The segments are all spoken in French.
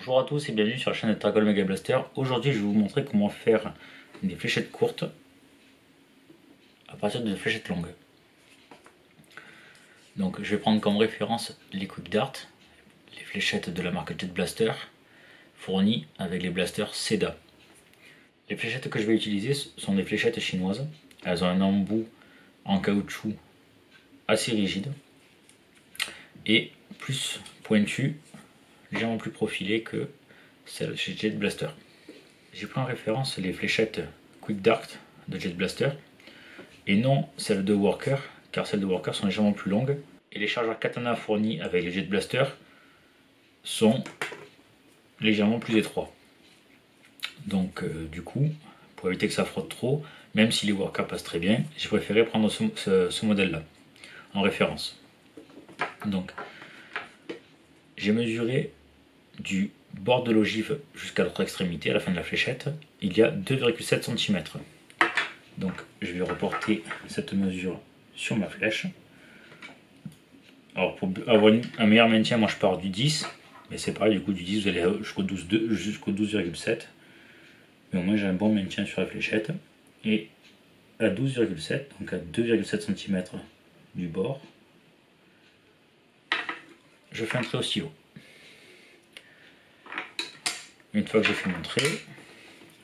Bonjour à tous et bienvenue sur la chaîne de Tarkol Mega Blaster. Aujourd'hui je vais vous montrer comment faire des fléchettes courtes à partir de fléchettes longues. Donc je vais prendre comme référence les Quick Dart, les fléchettes de la marque Jet Blaster, fournies avec les blasters Seda. Les fléchettes que je vais utiliser sont des fléchettes chinoises. Elles ont un embout en caoutchouc assez rigide et plus pointu, légèrement plus profilé que celle chez Jet Blaster. J'ai pris en référence les fléchettes Quick Dart de Jet Blaster et non celles de Worker, car celles de Worker sont légèrement plus longues et les chargeurs katana fournis avec les Jet Blaster sont légèrement plus étroits. Donc du coup, pour éviter que ça frotte trop, même si les Worker passent très bien, j'ai préféré prendre ce modèle là en référence. Donc j'ai mesuré du bord de l'ogive jusqu'à l'autre extrémité, à la fin de la fléchette, il y a 2,7 cm. Donc je vais reporter cette mesure sur ma flèche. Alors pour avoir un meilleur maintien, moi je pars du 10, mais c'est pareil, du coup du 10 vous allez jusqu'au 12,7. Mais au moins j'ai un bon maintien sur la fléchette. Et à 12,7, donc à 2,7 cm du bord, je fais un trait au stylo. Une fois que j'ai fait mon trait,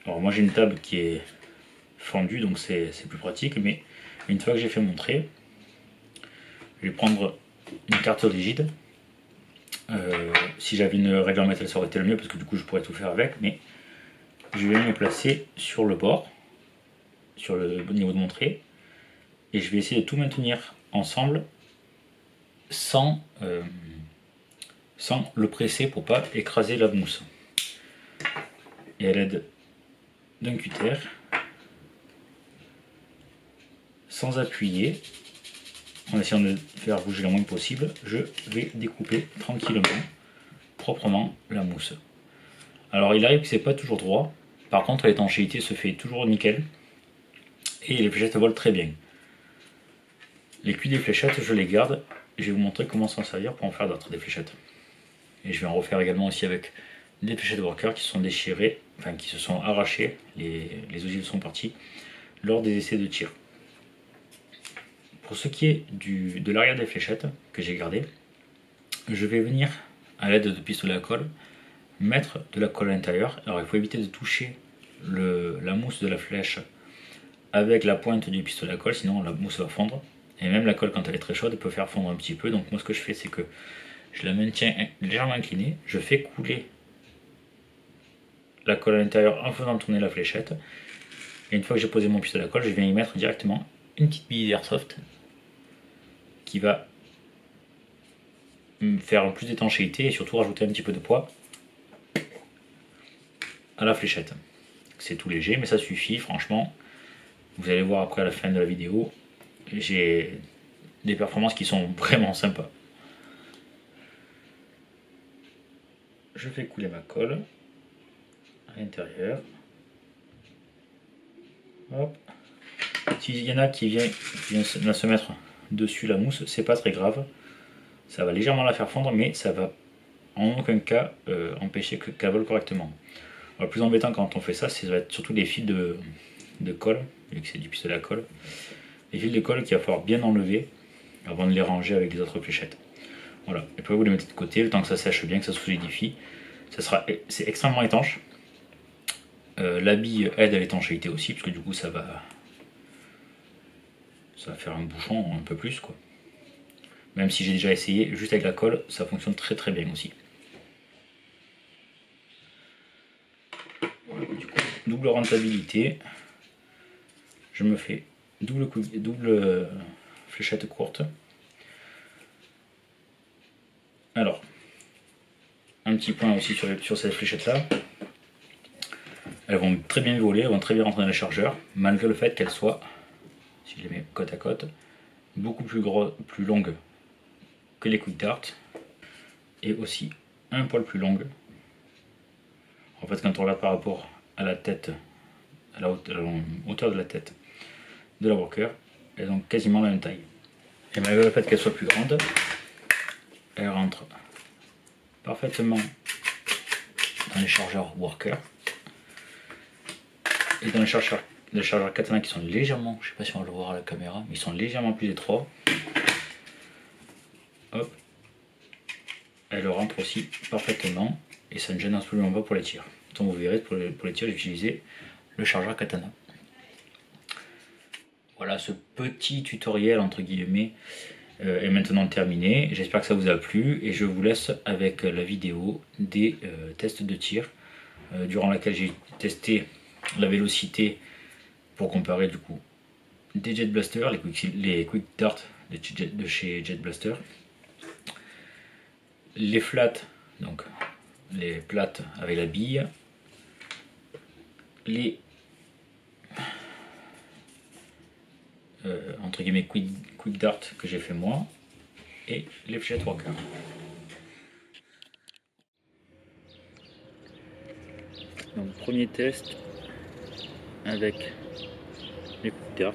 alors moi j'ai une table qui est fendue donc c'est plus pratique, mais une fois que j'ai fait mon trait, je vais prendre une carte rigide. Si j'avais une règle en métal ça aurait été le mieux parce que du coup je pourrais tout faire avec, mais je vais me placer sur le bord, sur le niveau de mon trait, et je vais essayer de tout maintenir ensemble sans le presser pour pas écraser la mousse. Et à l'aide d'un cutter, sans appuyer, en essayant de faire bouger le moins possible, je vais découper tranquillement, proprement la mousse. Alors il arrive que c'est pas toujours droit, par contre l'étanchéité se fait toujours nickel et les fléchettes volent très bien. Les culs des fléchettes je les garde et je vais vous montrer comment s'en servir pour en faire d'autres des fléchettes. Et je vais en refaire également aussi avec des fléchettes Worker qui se sont déchirées, enfin qui se sont arrachées, les ogives sont parties lors des essais de tir. Pour ce qui est de l'arrière des fléchettes que j'ai gardé, je vais venir à l'aide de pistolet à colle mettre de la colle à l'intérieur. Alors il faut éviter de toucher la mousse de la flèche avec la pointe du pistolet à colle, sinon la mousse va fondre. Et même la colle quand elle est très chaude peut faire fondre un petit peu. Donc moi ce que je fais c'est que je la maintiens légèrement inclinée, je fais couler la colle à l'intérieur en faisant tourner la fléchette. Et une fois que j'ai posé mon pistolet à colle, je viens y mettre directement une petite bille d'airsoft qui va faire plus d'étanchéité et surtout rajouter un petit peu de poids à la fléchette. C'est tout léger mais ça suffit franchement. Vous allez voir après à la fin de la vidéo, j'ai des performances qui sont vraiment sympas. Je fais couler ma colle à l'intérieur. Hop. S'il y en a qui viennent se mettre dessus la mousse, c'est pas très grave. Ça va légèrement la faire fondre, mais ça va en aucun cas empêcher qu'elle vole correctement. Alors, le plus embêtant quand on fait ça, ça va être surtout les fils de colle, vu que c'est du pistolet à colle. Les fils de colle qu'il va falloir bien enlever avant de les ranger avec les autres fléchettes. Voilà, et puis vous les mettez de côté le temps que ça sèche bien, que ça se solidifie. C'est extrêmement étanche. La bille aide à l'étanchéité aussi, parce que du coup ça va faire un bouchon un peu plus quoi. Même si j'ai déjà essayé, juste avec la colle, ça fonctionne très très bien aussi. Voilà, du coup, double rentabilité. Je me fais double fléchette courte. Alors, un petit point aussi sur cette fléchette là. Elles vont très bien voler, elles vont très bien rentrer dans les chargeurs, malgré le fait qu'elles soient, si je les mets côte à côte, beaucoup plus longues que les Quick Dart, et aussi un poil plus longues. En fait, quand on regarde par rapport à la tête, à la hauteur de la tête de la Worker, elles ont quasiment la même taille. Et malgré le fait qu'elles soient plus grandes, elles rentrent parfaitement dans les chargeurs Worker. Et dans les chargeurs Katana qui sont légèrement, je sais pas si on va le voir à la caméra, mais ils sont légèrement plus étroits. Hop. Elle rentre aussi parfaitement et ça ne gêne absolument pas pour les tirs. Donc vous verrez, pour les tirs, j'ai utilisé le chargeur Katana. Voilà, ce petit tutoriel entre guillemets est maintenant terminé. J'espère que ça vous a plu et je vous laisse avec la vidéo des tests de tir durant laquelle j'ai testé la vélocité pour comparer du coup des Jet Blaster, les Quick Dart de chez Jet Blaster, les flats, donc les plates avec la bille, les entre guillemets quick Dart que j'ai fait moi et les fléchettes Worker. Donc premier test avec les Quick Dart.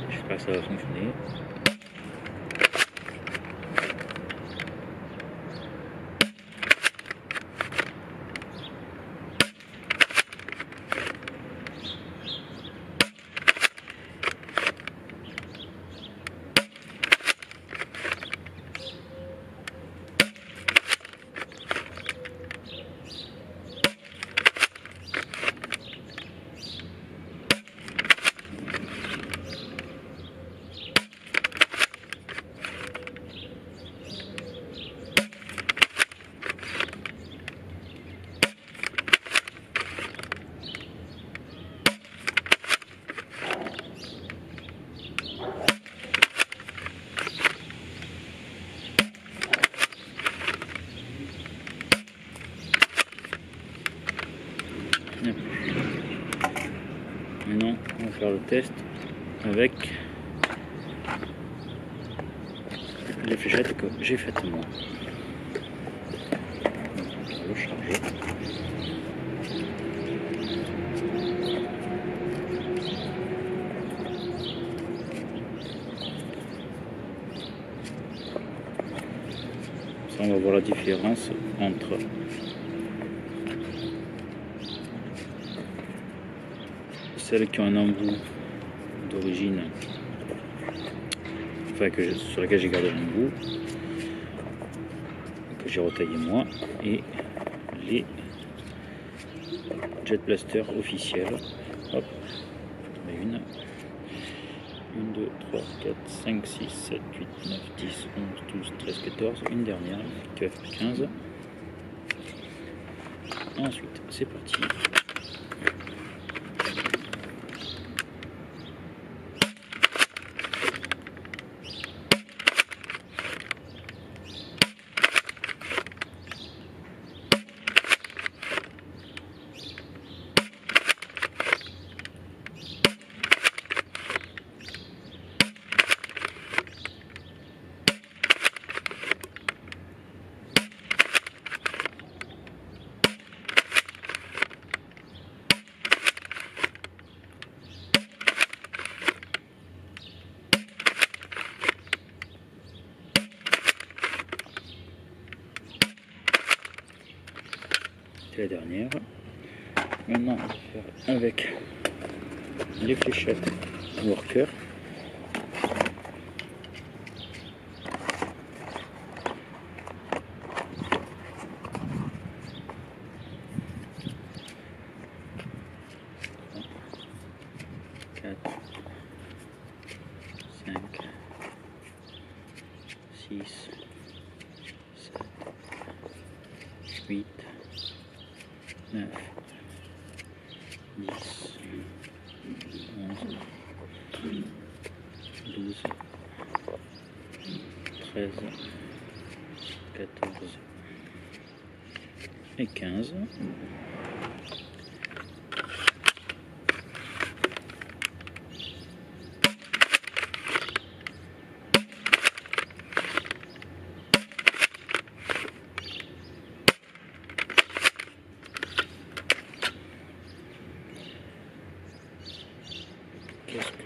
J'espère que ça va fonctionner. Maintenant, on va faire le test avec les fléchettes que j'ai faites moi. On va le charger. Ça, on va voir la différence entre celles qui ont un embout d'origine, enfin sur laquelle j'ai gardé l'embout, que j'ai retaillé moi, et les Jet Blaster officiels. Hop, j'en ai une. 1, 2, 3, 4, 5, 6, 7, 8, 9, 10, 11, 12, 13, 14, une dernière, qui va faire 15. Ensuite, c'est parti. C'est la dernière. Maintenant, on va faire avec les fléchettes Worker. Quatre, 5, 6, 7, 8, 9, 10, 11, 12, 13, 14 et 15. Qu'est-ce que...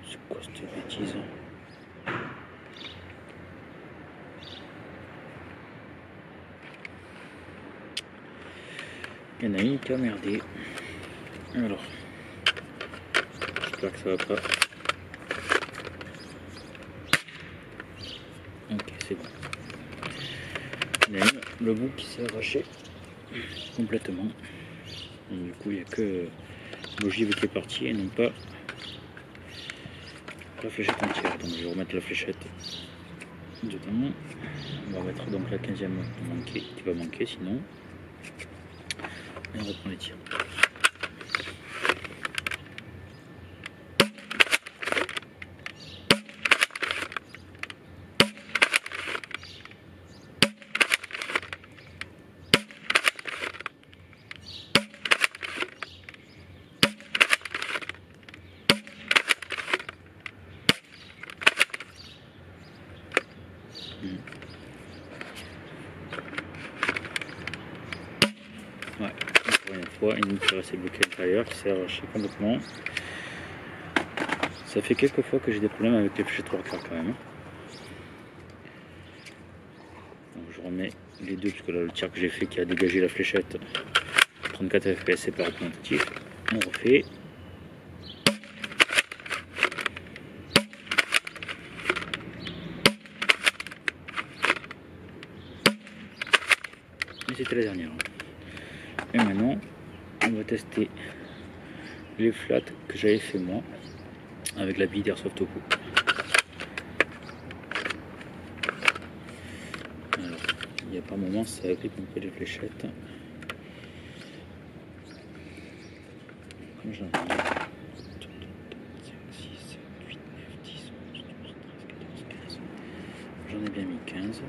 C'est quoi cette bêtise? Il y en a une qui a merdé. Alors, j'espère que ça va pas. Ok, c'est bon. Il y a le bout qui s'est arraché complètement. Et du coup, il n'y a que l'ogive qui est partie et non pas la fléchette entière. Donc, je vais remettre la fléchette dedans. On va mettre donc la 15e qui va manquer sinon. Et on reprend les tirs. Ouais, encore une fois, une qui est restée bloquée à l'intérieur, qui s'est arrachée complètement. Ça fait quelques fois que j'ai des problèmes avec les fléchettes 3/4 quand même. Donc je remets les deux, parce que là le tir que j'ai fait qui a dégagé la fléchette, 34 fps c'est pas représentatif. On refait. Et c'était la dernière. Et maintenant, on va tester les flats que j'avais fait moi avec la bille d'Airsoft au cou. Alors, il y a par moments ça agrippe un peu les fléchettes. Comme j'en ai 5, 6, 7, 8, 9, 10, 11, 12, 13, 14, 15. J'en ai bien mis 15.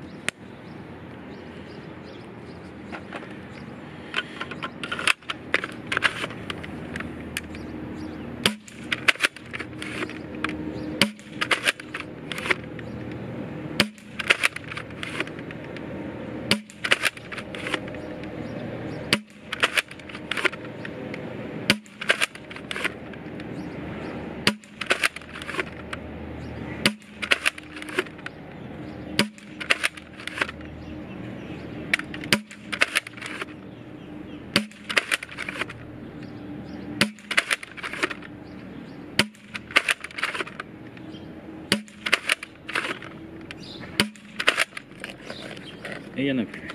Et il n'y en a plus.